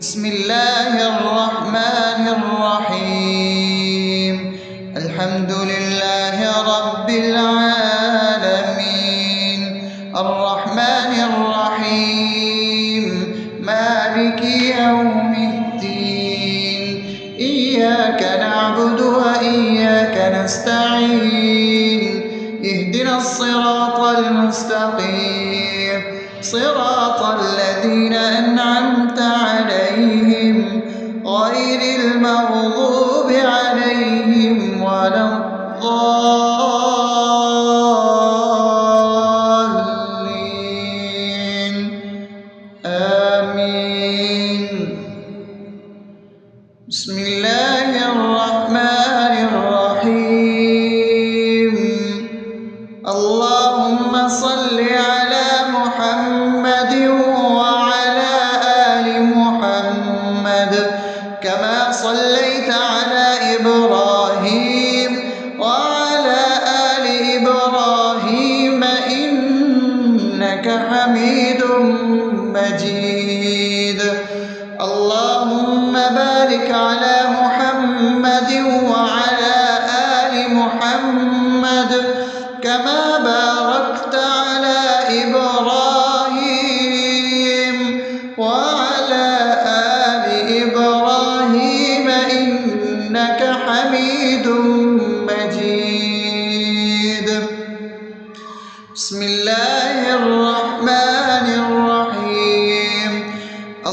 بسم الله الرحمن الرحيم. الحمد لله رب العالمين، الرحمن الرحيم، مالك يوم الدين. إياك نعبد وإياك نستعين، اهدنا الصراط المستقيم، صراط الذين أنعمت عليهم غير المغضوب عليهم ولا الضالين. آمين. بسم الله الرحمن الرحيم. اللهم صل على محمد وعلى آل محمد كما صليت على إبراهيم وعلى آل إبراهيم إنك حميد مجيد. اللهم بارك على محمد وعلى آل محمد كما باركت على إبراهيم وعلى آل إبراهيم إنك حميد مجيد. بسم الله الرحمن الرحيم.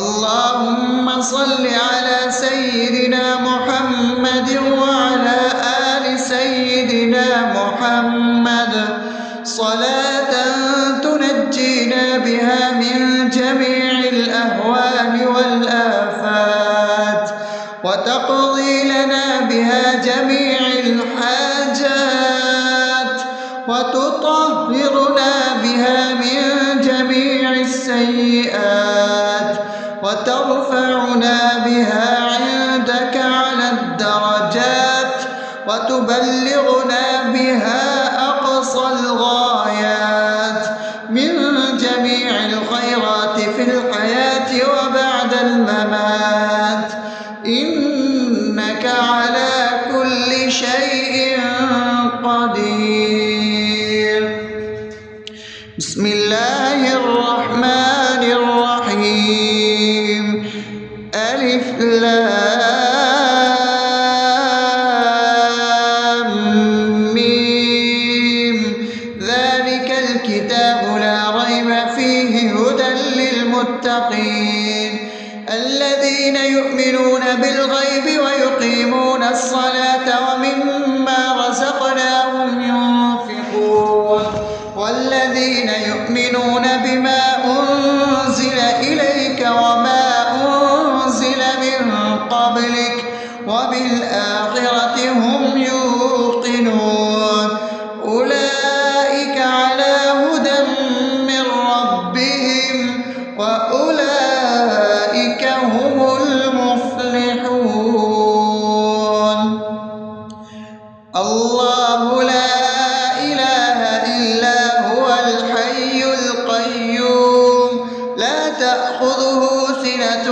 اللهم صل على سيدنا محمد وعلى آل سيدنا محمد صلاة تنجينا بها من جميع الأهوال والآفات، وتقضي لنا بها جميع الحاجات، وتطهرنا بها من جميع السيئات، وترفعنا بها عندك على الدرجات، وتبلغنا بها أقصى الغايات من جميع الخيرات في الحياة وبعد الممات، إنك على كل شيء قدير. بسم الله الرحمن الرحيم. ألف لام ميم. ذلك الكتاب لا ريب فيه هدى للمتقين الذين يؤمنون بالغيب ويقيمون الصلاة ومما رزقناهم ينفقون والذين يؤمنون بما أنزل إليك وما أنزل من قبلك وبالآخرة هم يوقنون أولئك على هدى من ربهم وأولئك هم المفلحون. الله لا إله إلا هو الحي القيوم لا تأخذه سنة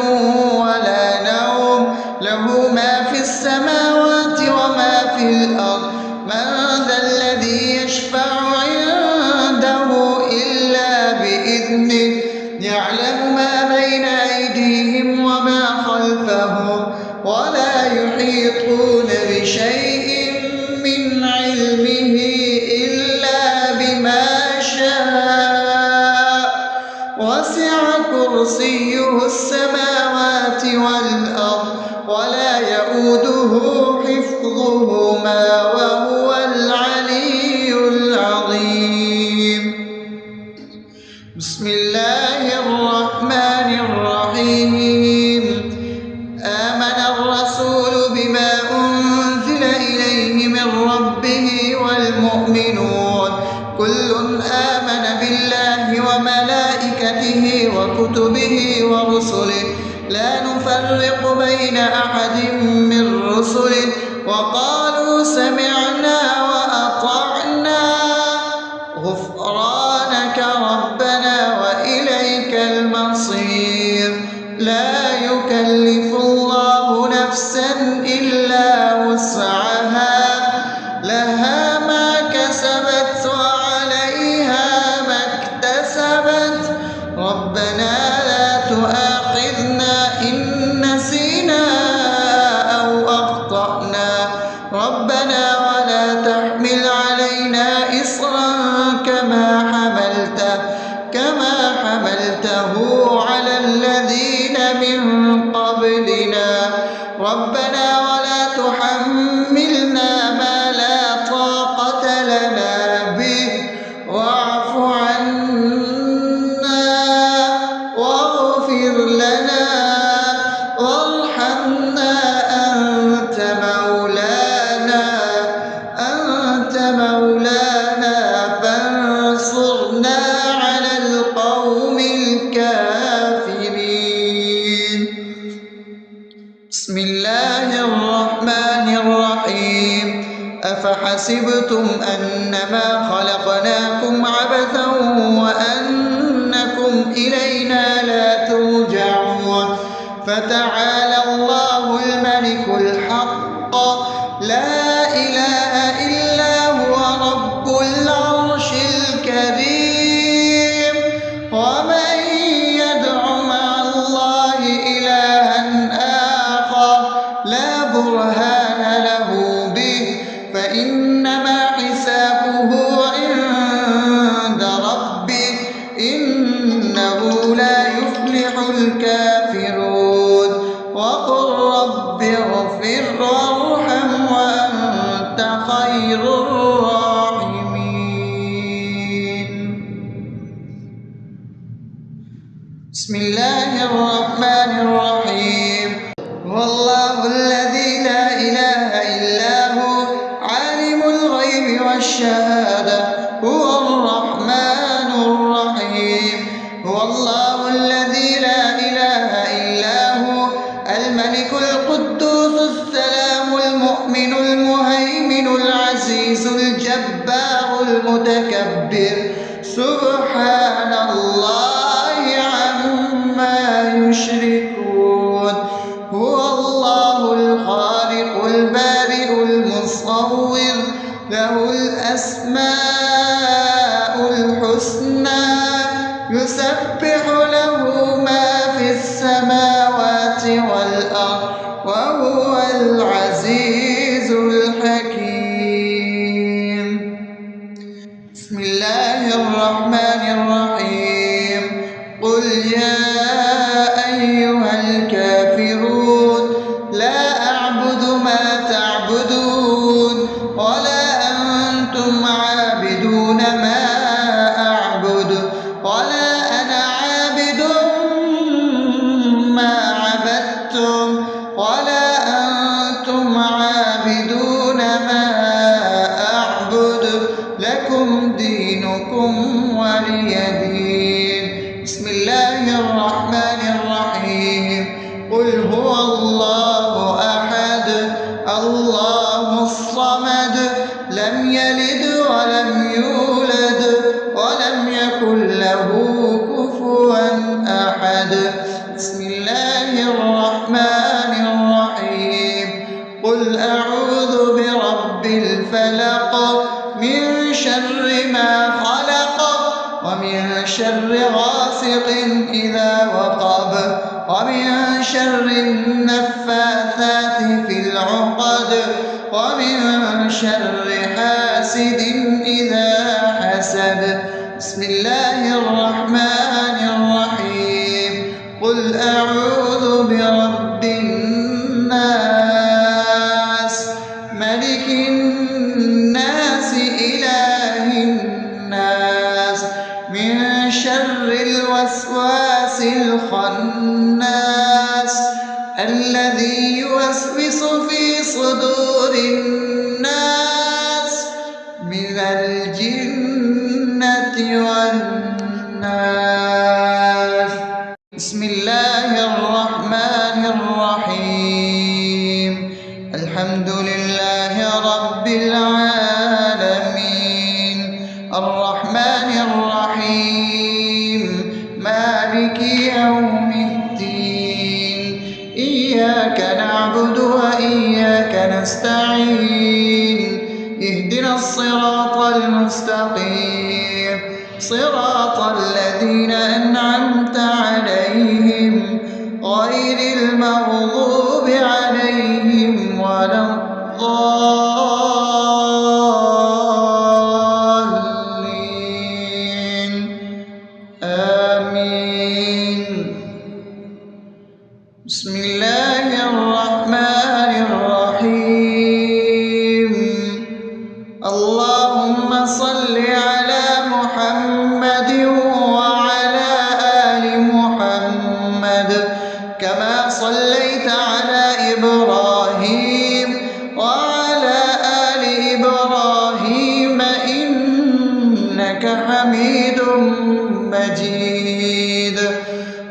ولا نوم له ما في السماوات وما في الأرض. من ذا الذي يشفع عنده إلا بإذنه يعلم ما بين أيديهم وما خلفهم ولا يحيطون بشيء من علمه إلا بما شاء وسع كرسيه السماوات والأرض ولا يؤوده حفظهما وهو العلي العظيم. بسم الله الرحمن الرحيم. آمن الرسول بما أنزل إليه من ربه والمؤمنون كل آمن بالله وملائكته وكتبه ورسله لا نفرق بين أحد من رسله وقالوا سمعنا وأطعنا غفرانك ربنا وإليك المصير. لا يكلف يكلف الله نفسا إلا وسعها لها ما كسبت وعليها ما اكتسبت ربنا لا تؤاخذنا إن نسينا أو أخطأنا ربنا ولا تحمل علينا إصرا كما حملته على الذين من قبلنا ربنا ولا تحملنا ما لا طاقة لنا به واعف عنا واغفر لنا وارحمنا أنت مولانا فانصرنا على القوم الكافرين. بسم الله الرحمن الرحيم أفحسبتم أنما خلقناكم عبثا وأنكم إلينا لا ترجعون فتعالى الله الملك الحق لا إله إلا هو رب العرش الكريم ومن يدع مع الله إلها آخر لا برهان له به فإنما حسابه عند ربه إنه لا يفلح الكافرون وقل رب اغفر وارحم وأنت خير الراحمين. بسم الله الرحمن الرحيم هو الله الذي لا إله إلا هو عالم الغيب والشهادة هو الرحمن الرحيم هو الله الذي لا إله إلا هو الملك القدوس السلام المؤمن المهيمن العزيز الجبار المتكبر سبحان الله عما يشركون هو الله الخالق البارئ المصور له الأسماء الحسنى يسبح له ما في السماوات والأرض وهو العزيز الحكيم. بسم الله الرحمن الرحيم قل يا أيها الكافرون لا أعبد ما تعبدون ولا أنتم عابدون ما أعبد ولا أنا عابد ما عبدتم ولا أنتم عابدون ما أعبد لكم دينكم ولي دين. بسم الله الرحمن الرحيم قل هو الله أحد الله الصمد لم يلد ولم يولد ولم يكن له كفوا أحد. بسم الله الرحمن الرحيم قل أعوذ برب الفلق من شر ما خلق ومن شر غاسق إذا وقب ومن شر النفاثات في العقد ومن شر حاسد إذا حسد. بسم الله الرحمن الرحيم قل أعوذ برب الناس ملك الناس إله الناس من شر الوسواس الخناس الذي يوسوس في صدور الناس من الجنة والناس. بسم الله الرحمن الرحيم الحمد لله رب العالمين الرحمن الرحيم مالك يوم الدين إياك نعبد وإياك نستعين اهدنا الصراط المستقيم صراط الذين أنعمت عليهم غير المغضوب عليهم ولا الضالين آمين. بسم الله الرحمن الرحيم. اللهم صل على محمد وعلى آل محمد كما صليت على إبراهيم وعلى آل إبراهيم إنك حميد مجيد.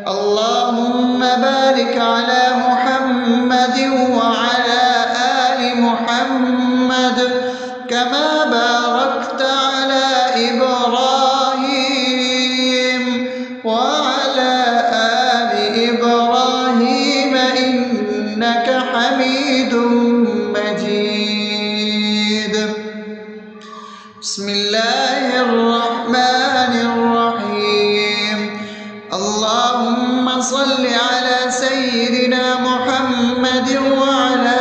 اللهم بارك على محمد وعلى آل محمد كما باركت على إبراهيم وعلى آل إبراهيم إنك حميد مجيد. بسم الله الرحمن الرحيم. اللهم صل على سيدنا محمد وعلى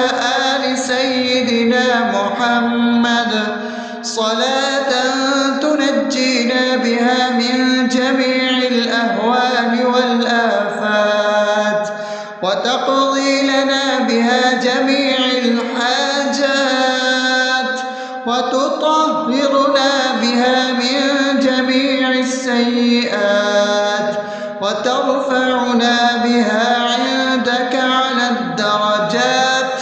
آل سيدنا محمد صلاة تنجينا بها من جميع الأهوال والآفات وتقضي لنا بها جميع الحاجات وتطهرنا بها من جميع السيئات وترفعنا بها عندك على الدرجات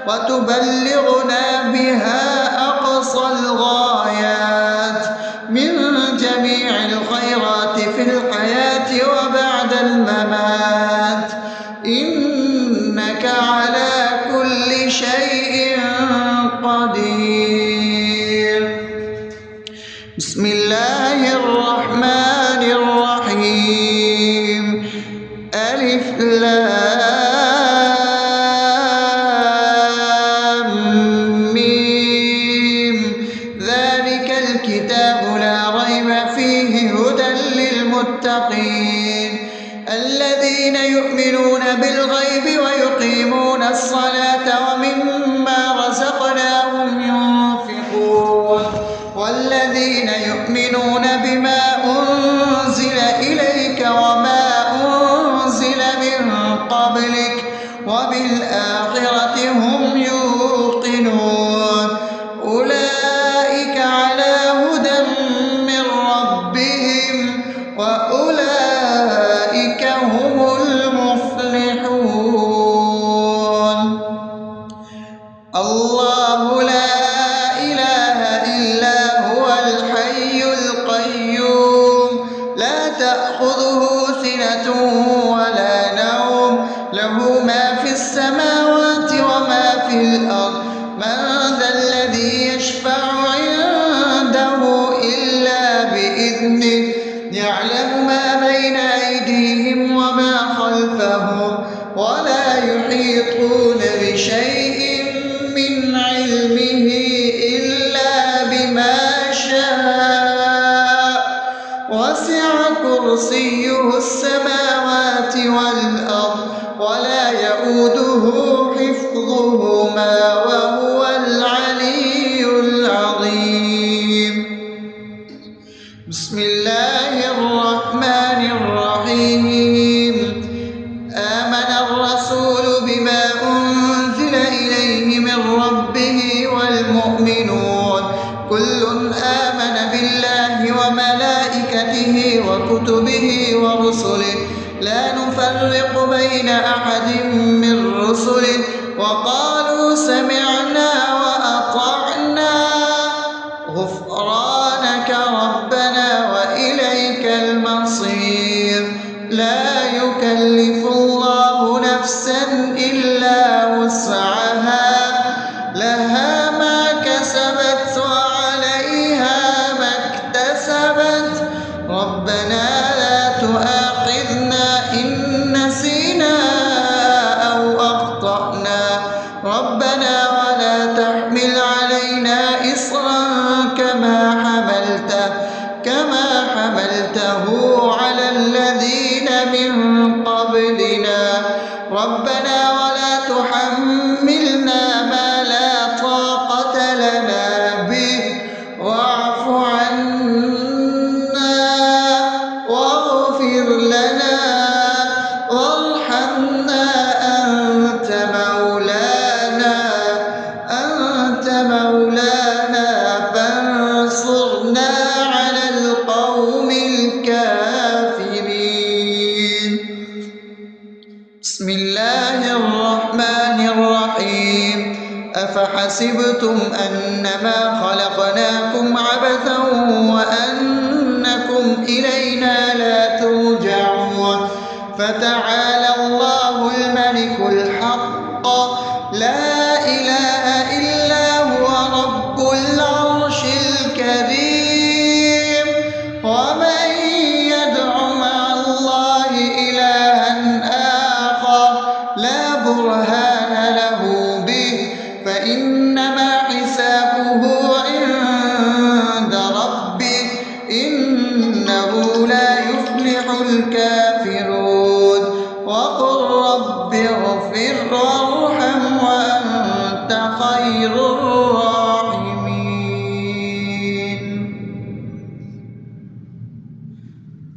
وتبلغنا بها أقصى الغايات من جميع الخيرات في الحياة وبعد الممات إنك على كل شيء قدير. بسم الله الرحمن الرحيم. ألف لام ميم ذلك الكتاب لا ريب فيه هدى للمتقين الذين يؤمنون بالغيب ويقيمون الصلاة ومما رزقناهم ينفقون والذين يؤمنون بما أنزل إليك وما أنزل من قبلك وبالآخرة هم يوقنون أولئك على هدى من ربهم وأولئك هم المفلحون. الله لا إله إلا هو الحي القيوم لا تأخذه سنة ولا نوم له ما في السماوات وما في الأرض من ذا الذي يشفع عنده إلا بإذنه يعلم ما بين أيديهم وما خلفهم ولا يحيطون بشيء من علمه إلا بما شاء وسع كرسيه السماوات والأرض ولا يؤوده حفظهما وهو العلي العظيم. بسم الله الرحمن الرحيم. آمن الرسول بما أنزل إليه من ربه والمؤمنون كل آمن بالله وملائكته وكتبه ورسله لا نفرق بين أحد من رسله وقالوا سمعنا وأطعنا غفرانك ربنا وإليك المصير. لا يكلف الله نفسا إلا وسعها لها ما كسبت وعليها ما اكتسبت ربنا لا تؤاخذنا إن نسينا أو ربنا ولا تحملنا ما لا طاقة لنا به واعف عنا واغفر لنا وارحمنا أنت مولانا فانصرنا على القوم الكافرين. بسم الله الرحمن الرحيم. أفحسبتم أنما خلقناكم عبثا وأنكم إلينا لا ترجعون فتعالى الله الملك الحق لا إله إلا هو رب العرش الكريم. ومن يدع مع الله إلها آخر لا برهان له به فإنما حسابه عند ربه إنه لا يفلح الكافرون. وقل رب اغفر وارحم وأنت خير الراحمين.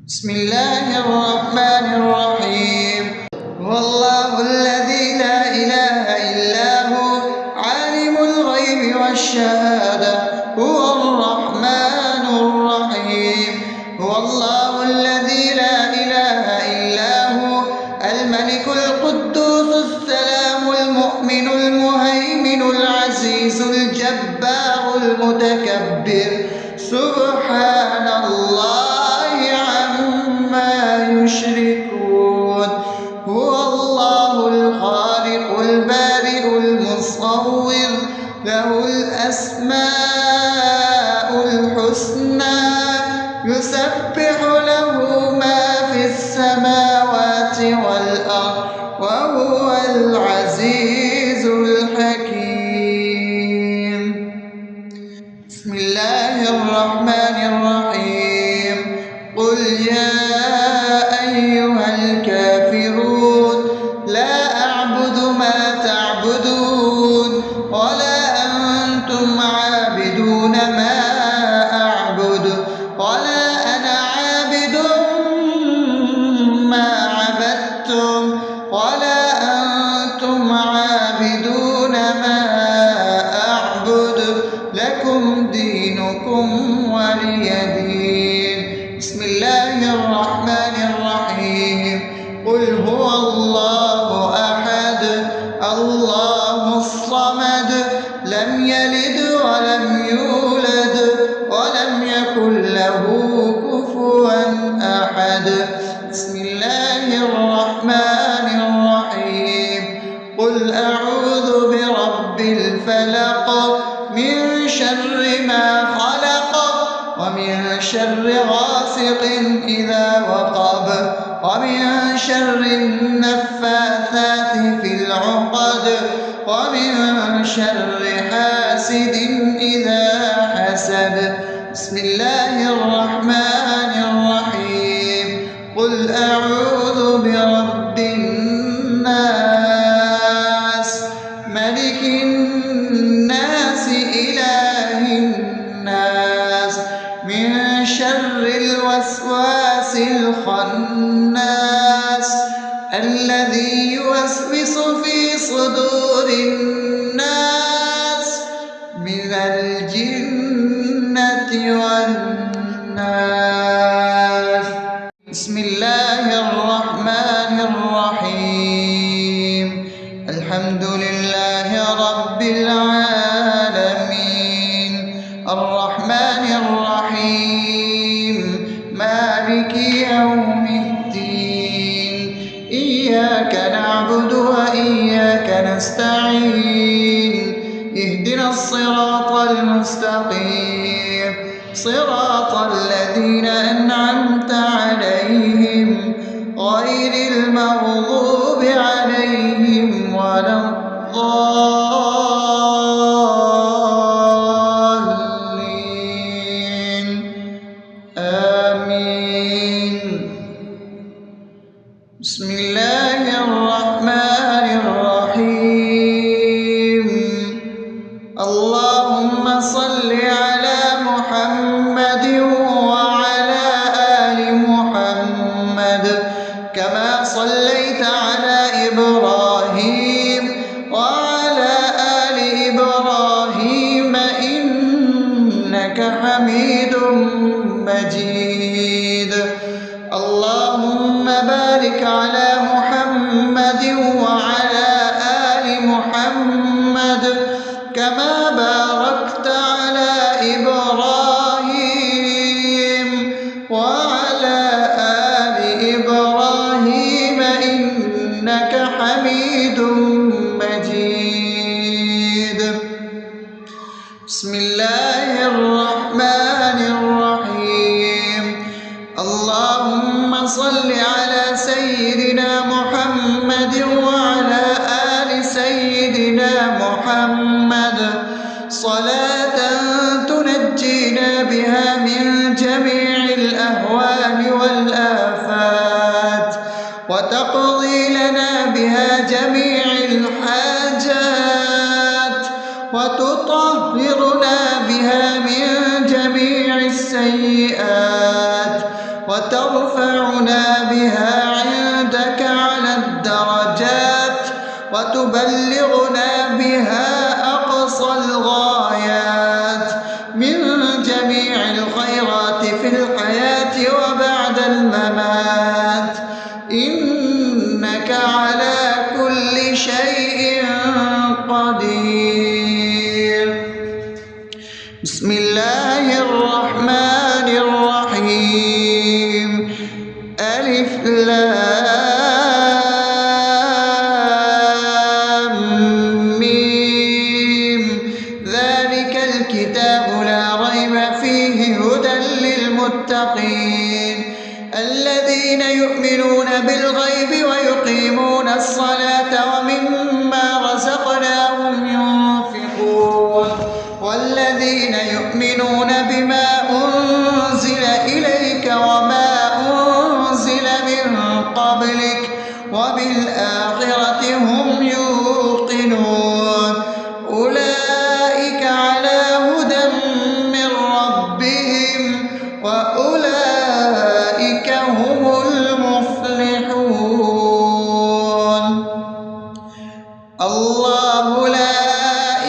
بسم الله الرحمن الرحيم. هو الله الذي لا إله إلا هو عالم الغيب والشهادة هو الرحمن الرحيم. هو الله الذي لا إله إلا هو الملك القدوس السلام المؤمن المهيمن العزيز الجبار المتكبر سبحان الله عما يشركون. هو الله الخالق البارئ المصور له الأسماء الحسنى يسبح له ما في السماوات والأرض وهو العزيز الحكيم. بسم الله الرحمن الرحيم. قل يا أيها الكافرون لا أعبد ما تعبدون ولا أنتم عابدون ما أعبد ولا أنا عابد ما عبدتم ولا أنتم عابدون ما أعبد لكم دينكم ولي دين. بسم الله الرحمن الرحيم. قل هو الله أحد الله الصمد لم يلد ولم يولد ولم يكن له كفوا أحد. بسم الله الرحمن الرحيم. قل أعوذ برب الفلق من شر ما خلق ومن شر غاسق إذا وقب ومن شر النفاثات في العقد ومن شر حاسد إذا حسد. بسم الله الرحمن الرحيم. قل أعوذ برب الناس ملك الناس إله الناس من شر الوسواس الخناس الذي يوسوس في صدور الناس من الجنة والناس. بسم الله الرحمن الرحيم. الحمد لله رب العالمين الرحمن الرحيم مالك يوم الدين إياك نعبد وإياك نستعين اهدنا الصراط المستقيم صراط الذين أنعمت عليهم غير المغضوب عليهم ولا الضالين آمين. بسم الله الرحمن الحاجات وتطهرنا بها من جميع السيئات وترفعنا بها عندك على الدرجات وتبلغنا بها أقصى الغايات من جميع الخيرات في الحياة وبعد الممات، إنك على كل شيء قدير. بسم الله الرحمن الرحيم. ألف لام ميم. ذلك الكتاب لا ريب فيه هدى للمتقين الذين يؤمنون بالغيب ويقيمون الصلاة ومما رزقناهم ينفقون والذين يؤمنون بما أنزل إليك وما أنزل من قبلك وبالآخرة هم يوقنون أولئك على هدى من ربهم وأولئك هم المفلحون. الله لا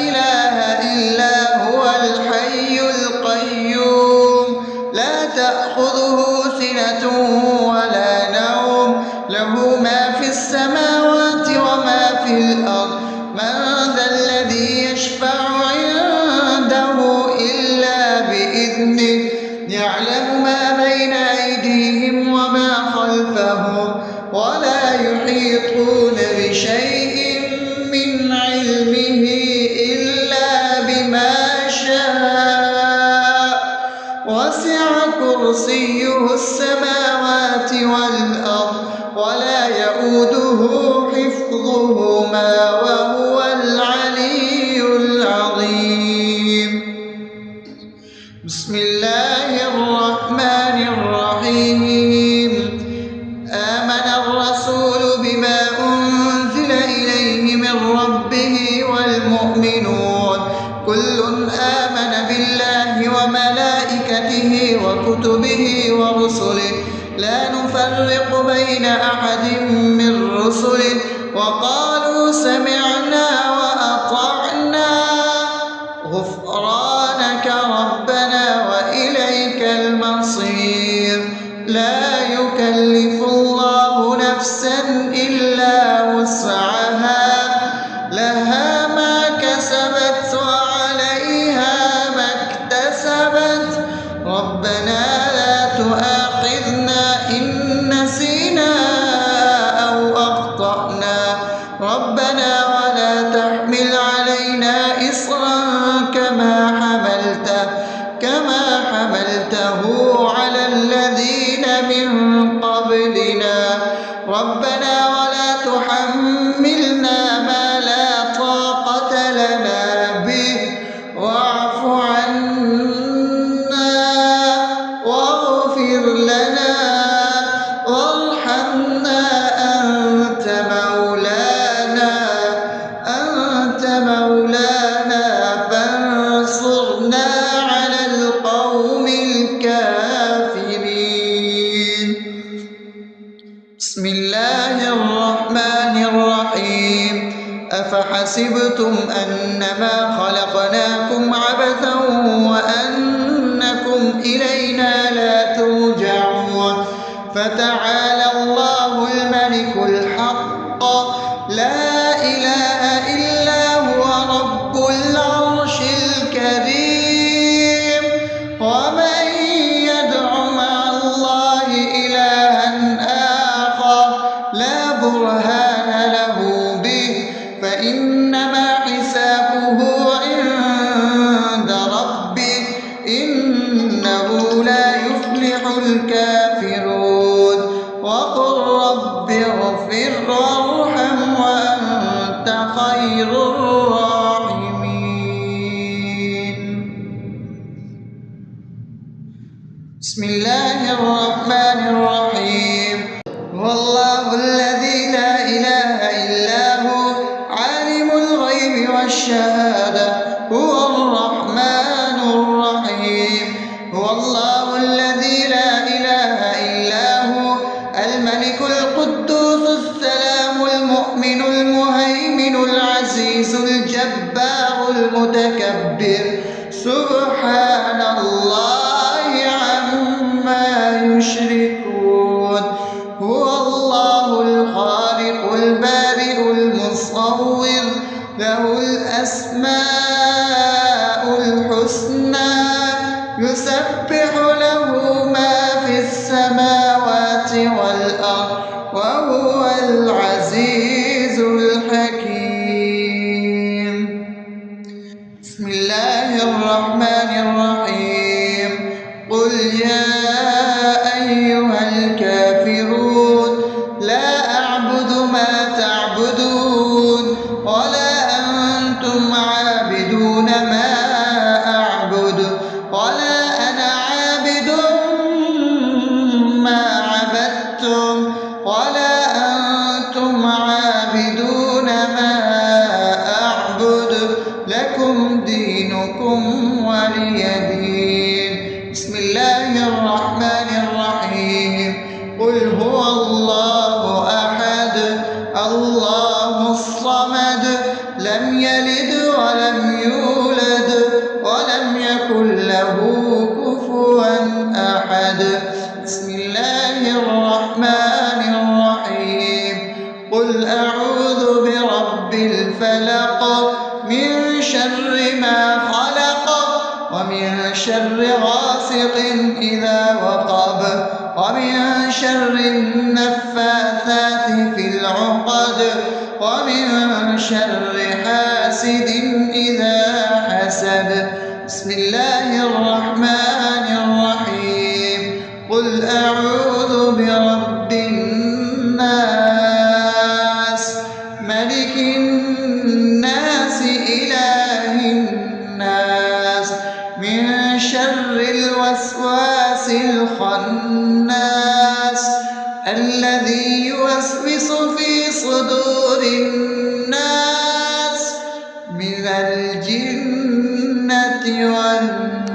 إله إلا هو الحي القيوم لا تأخذه سنة ولا نوم له ما في السماوات وما في الأرض من ذا الذي يشفع عنده إلا بإذنه يعلم ما بين أيديهم وما خلفهم ولا يحيطون بشيء من علمه إلا بما شاء وسع كرسيه السماوات والأرض ولا يؤوده حفظهما وهو العلي العظيم. بسم الله الرحمن الرحيم. آمن الرسول بما أنزل إليه من ربه والمؤمنون كل آمن بالله وملائكته وكتبه ورسله لا نفرق بين أحد من رسله وقالوا سمعنا وأطعنا غفرانك ربنا وإليك المصير. لا يكلف الله نفسا إلا وسعها لها ما كسبت وعليها ما اكتسبت ربنا لا تؤاخذنا إن نسينا أو أخطأنا ربنا ولا تحمل علينا إصرا كما حملته على الذين من قبلنا ربنا ولا تحملنا ما لا طاقة لنا به واعف عنا واغفر لنا وارحمنا أنت مولانا فانصرنا على القوم الكافرين. بسم الله الرحمن الرحيم. أفحسبتم أنما خلقناكم عبثا وأنكم إلينا لا ترجعون فتعالى الله الملك الحق لا إله إلا هو رب العرش الكريم. ومن يدع مع الله إلها آخر لا برهان له به فإنما حسابه عند ربه إنه لا يفلح الكافرون. وقل رب اغفر وارحم وأنت خير الراحمين. بسم الله الرحمن الرحيم. هو الله الذي لا إله إلا هو الغيب والشهادة هو الرحمن الرحيم. هو الله الذي لا إله إلا هو الملك القدوس السلام المؤمن المهيمن العزيز الجبار المتكبر سبحان الله عما يشركون. هو الله الخالق البارئ المصور له الأسماء الحسنى يسبح له ما في السماوات والأرض وهو العزيز الحكيم. بسم الله الرحمن الرحيم. قل يا أيها الكافرون لا أعبد ما تعبدون ولا أنتم عابدون ما أعبد ولا أنا عابد ما عبدتم ولا أنتم عابدون ما أعبد لكم دينكم ولي دين. بسم الله الرحمن الرحيم. قل هو الله أحد الله الصمد لم يلد ولم يولد ولم يكن له كفوا أحد. بسم الله الرحمن الرحيم. قل أعوذ برب الفلق من شر ما خلق ومن شر غاسق إذا وقب ومن شر النفاثات في العقد ومن شر حاسد إذا حسد. بسم الله الرحمن الرحيم. قل أعوذ برب الناس ملك الناس إله الناس من شر الوسواس الخناس الذي يوسوس في صدور الناس من الجنة والناس.